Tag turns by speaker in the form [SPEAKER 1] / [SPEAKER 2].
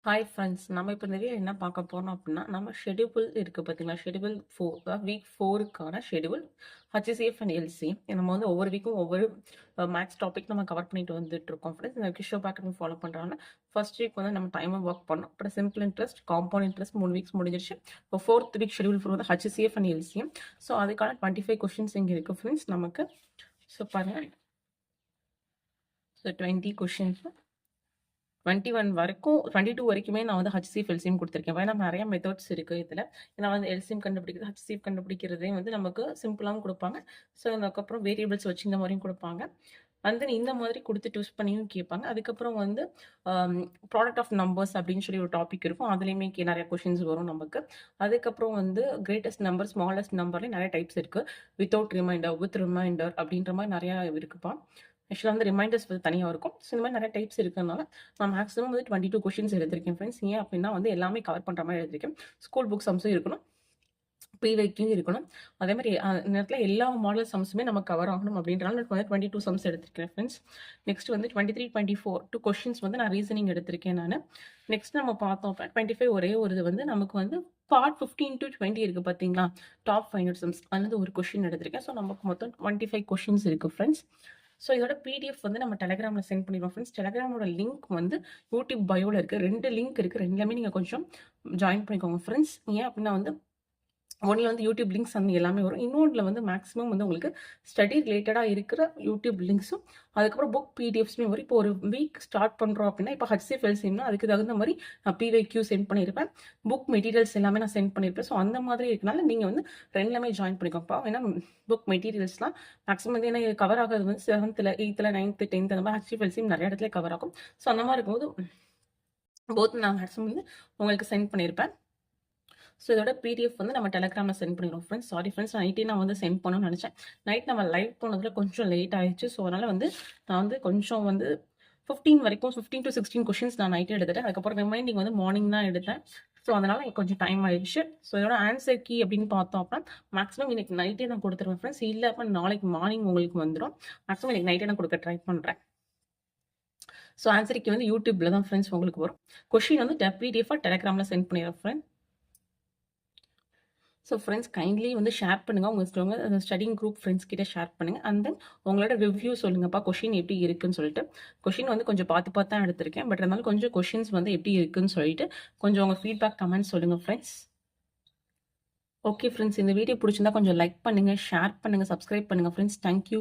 [SPEAKER 1] Hi friends, நம்ம இப்போ இந்த வீடியோ என்ன பார்க்க போறோம் அப்படின்னா, நம்ம ஷெட்யூல் இருக்குது பார்த்தீங்களா? ஷெட்யூல் 4 வீக் 4க்கான ஷெட்யூல் HCF அண்ட் LCM. நம்ம வந்து ஒவ்வொரு வீக்கும் ஒவ்வொரு மேக்ஸ் டாபிக் நம்ம கவர் பண்ணிட்டு வந்துட்டு இருக்கோம் ஃப்ரெண்ட்ஸ். இந்த கிஷோ பேட்டர்ன் ஃபாலோ பண்ணுறாங்க. ஃபர்ஸ்ட் வீக் வந்து நம்ம டைமை ஒர்க் பண்ணோம். அப்புறம் simple interest, compound interest 3 weeks முடிஞ்சிருச்சு. இப்போ 4th வீக் ஷெட்யூல் வந்து HCF அண்ட் LCM. ஸோ அதுக்கான 25 கொஷின்ஸ் இங்கே இருக்குது ஃப்ரெண்ட்ஸ் நமக்கு. ஸோ பாருங்கள், ஸோ 20 கொஷின்ஸ் 21 வரைக்கும் 22 வரைக்குமே நான் வந்து HCF LCM கொடுத்துருக்கேன். ஏன்னா நிறைய மெத்தட்ஸ் இருக்குது இதில். ஏன்னா வந்து LCM கண்டுபிடிக்கிறது, HCF கண்டுபிடிக்கிறதே வந்து நமக்கு சிம்பிளாகவும் கொடுப்பாங்க. ஸோ அதுக்கப்புறம் வேரியபிள்ஸ் வச்சு இந்த மாதிரியும் கொடுப்பாங்க. அண்ட் தென் இந்த மாதிரி கொடுத்து சூஸ் பண்ணியும் கேட்பாங்க. அதுக்கப்புறம் வந்து ப்ராடக்ட் ஆஃப் நம்பர்ஸ் அப்படின்னு சொல்லி ஒரு டாபிக் இருக்கும். அதுலேயுமே நிறைய கொஷின்ஸ் வரும் நமக்கு. அதுக்கப்புறம் வந்து கிரேட்டஸ்ட் நம்பர், ஸ்மாலஸ்ட் நம்பர்லேயும் நிறைய டைப்ஸ் இருக்குது. வித்தவுட் ரிமைண்டர், வித் ரிமைண்டர் அப்படின்ற மாதிரி நிறையா இருக்குப்பா. ஆக்சுவலாக வந்து ரிமைண்டர்ஸ் வந்து தனியாக இருக்கும். ஸோ இந்த மாதிரி நிறைய டைப்ஸ் இருக்கிறதுனால நான் மேக்ஸிமம் வந்து 22 கொஷின்ஸ் எடுத்திருக்கேன் ஃப்ரெண்ட்ஸ். ஏன் அப்படின்னா வந்து எல்லாமே கவர் பண்ணுற மாதிரி எடுத்திருக்கேன். ஸ்கூல் புக் சம்ஸும் இருக்கணும், ப்ரீவைக்கும் இருக்கணும். அதே மாதிரி நேரத்தில் எல்லா மாடல் சம்ஸுமே நம்ம கவர் ஆகணும் அப்படின்றனால நான் வந்து 22 சம்ஸ் எடுத்திருக்கேன் ஃப்ரெண்ட்ஸ். நெக்ஸ்ட் வந்து 23, 24 கொஷின்ஸ் வந்து நான் ரீசனிங் எடுத்திருக்கேன் நான். நெக்ஸ்ட் நம்ம பார்த்தோம் 25 ஒரே ஒரு இது வந்து நமக்கு வந்து பார்ட் 15 to 20 இருக்குது பார்த்தீங்களா? டாப் 500 சம்ஸ் அது ஒரு கொஷின் எடுத்திருக்கேன். ஸோ நமக்கு மொத்தம் 25 கொஷின்ஸ் இருக்குது ஃப்ரெண்ட்ஸ். ஸோ இதோட பிடிஎஃப் வந்து நம்ம டெலகிராமில் சென்ட் பண்ணிடுவோம் ஃப்ரெண்ட்ஸ். டெலகிராமோட லிங்க் வந்து யூடியூப் பயோவில் இருக்குது. 2 லிங்க் இருக்குது. ரெண்டுலேயுமே நீங்கள் கொஞ்சம் ஜாயின் பண்ணிக்கோங்க ஃப்ரெண்ட்ஸ். ஏன் அப்படின்னா வந்து ஒன்றில் வந்து யூடியூப் லிங்க்ஸ் அந்த எல்லாமே வரும். இன்னொன்றில் வந்து மேக்ஸிமம் வந்து உங்களுக்கு ஸ்டடி ரிலேட்டடாக இருக்கிற யூடியூப் லிங்க்ஸும் அதுக்கப்புறம் புக் பிடிஎஃப்ஸுமே வரும். இப்போ ஒரு வீக் ஸ்டார்ட் பண்ணுறோம் அப்படின்னா இப்போ HCF LCMனா அதுக்கு தகுந்த மாதிரி நான் PYQ சென்ட் பண்ணியிருப்பேன். புக் மெட்டீரியல்ஸ் எல்லாமே நான் சென்ட் பண்ணியிருப்பேன். ஸோ அந்த மாதிரி இருக்கனால நீங்கள் வந்து ரெண்டுலேயுமே ஜாயின் பண்ணிக்கோப்பா. ஏன்னா புக் மெட்டீரியல்ஸ்லாம் மேக்ஸிமம் வந்து என்ன கவர் ஆகிறது வந்து 7th, 8th, 9th, 10th அந்த மாதிரி HCF LCM நிறைய இடத்துல கவர் ஆகும். ஸோ அந்த மாதிரி இருக்கும்போது போத் நான் மேக்ஸிமம் வந்து உங்களுக்கு சென்ட் பண்ணியிருப்பேன். ஸோ இதோட பிடிஎஃப் வந்து நம்ம டெலகிராமில் சென்ட் பண்ணிடுவோம் ஃப்ரெண்ட்ஸ். சாரி ஃப்ரெண்ட்ஸ், நைட்டே நான் வந்து சென்ட் பண்ணணும்னு நினச்சேன். நைட் நம்ம லைவ் போனதில் கொஞ்சம் லேட் ஆயிடுச்சு. ஸோ அதனால் வந்து நான் வந்து கொஞ்சம் வந்து 15 வரைக்கும் 15 to 16 கொஷின்ஸ் நான் நைட்டே எடுத்துட்டேன். அதுக்கப்புறம் ரிமைண்டிங் வந்து மார்னிங் தான் எடுத்தேன். ஸோ அதனால் எனக்கு கொஞ்சம் டைம் ஆயிடுச்சு. ஸோ இதோட ஆன்சர் கீ அப்படின்னு பார்த்தோம் அப்படின்னா மேக்ஸிமம் இன்னைக்கு நைட்டே நான் கொடுத்துருவேன் ஃப்ரெண்ட்ஸ். இல்லை அப்போ நாளைக்கு மார்னிங் உங்களுக்கு வந்துடும். மேக்ஸிமம் இன்னைக்கு நைட்டே நான் கொடுக்க ட்ரை பண்ணுறேன். ஸோ ஆன்சர் கீ வந்து யூடியூப்பில் தான் ஃப்ரெண்ட்ஸ் உங்களுக்கு வரும். கொஷின் வந்து பிடிஎஃபாக டெலகிராமில் சென்ட் பண்ணிடுறேன் ஃப்ரெண்ட். ஸோ ஃப்ரெண்ட்ஸ் கைண்ட்லி வந்து ஷேர் பண்ணுங்கள். உங்கள் ஸ்டடிங் குரூப் ஃப்ரெண்ட்ஸ் கிட்ட ஷேர் பண்ணுங்கள். அண்ட் தென் உங்களோட ரிவ்யூ சொல்லுங்கப்பா, கொஷின் எப்படி இருக்குன்னு சொல்லிட்டு. கொஷின் வந்து கொஞ்சம் பார்த்து தான் எடுத்திருக்கேன். பட் இருந்தாலும் கொஞ்சம் கொஷின்ஸ் வந்து எப்படி இருக்குன்னு சொல்லிட்டு கொஞ்சம் உங்கள் ஃபீட்பேக் கமெண்ட்ஸ் சொல்லுங்கள் ஃப்ரெண்ட்ஸ். ஓகே ஃப்ரெண்ட்ஸ், இந்த வீடியோ பிடிச்சிருந்தா கொஞ்சம் லைக் பண்ணுங்கள், ஷேர் பண்ணுங்கள், சப்ஸ்கிரைப் பண்ணுங்கள் ஃப்ரெண்ட்ஸ். தேங்க்யூ.